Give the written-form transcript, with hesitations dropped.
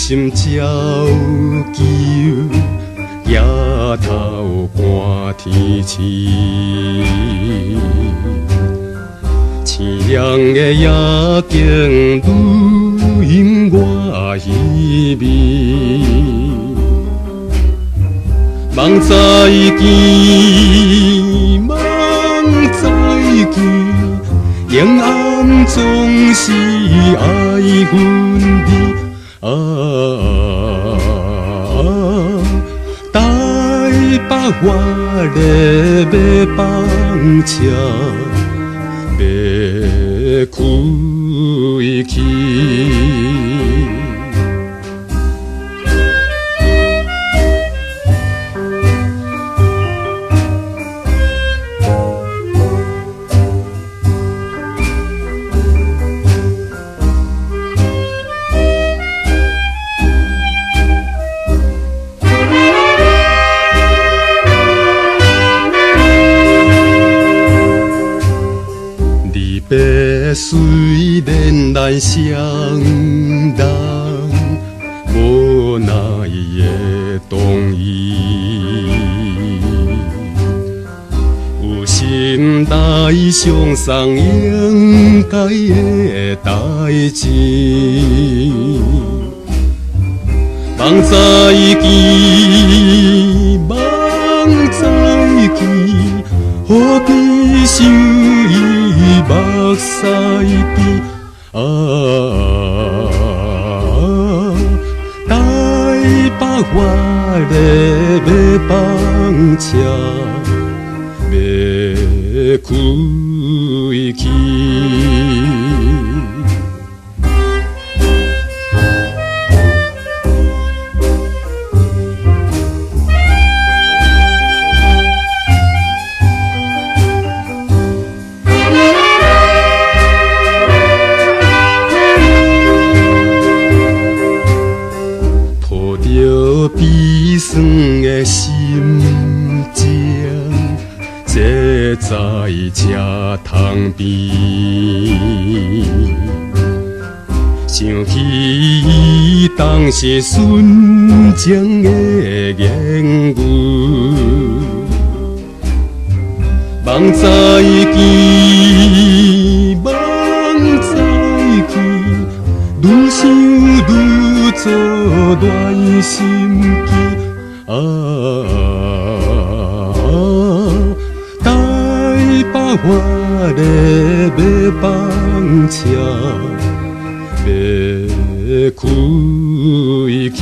心照求，夜头看天星，青亮的夜景愈引我稀微。梦再见，梦再见，永暗总是爱阮你。台北我咧要放车，要开去。别虽然咱相同，无奈的同意，有心来相送应该的代志。梦再见，梦再见，何必想伊？目屎边台北我咧要放车，要开去。悲酸的心情，坐在车窗边，想起伊当时纯情的言语。梦再见，梦再见，愈想愈作乱心机。台北我咧要放车，要开去。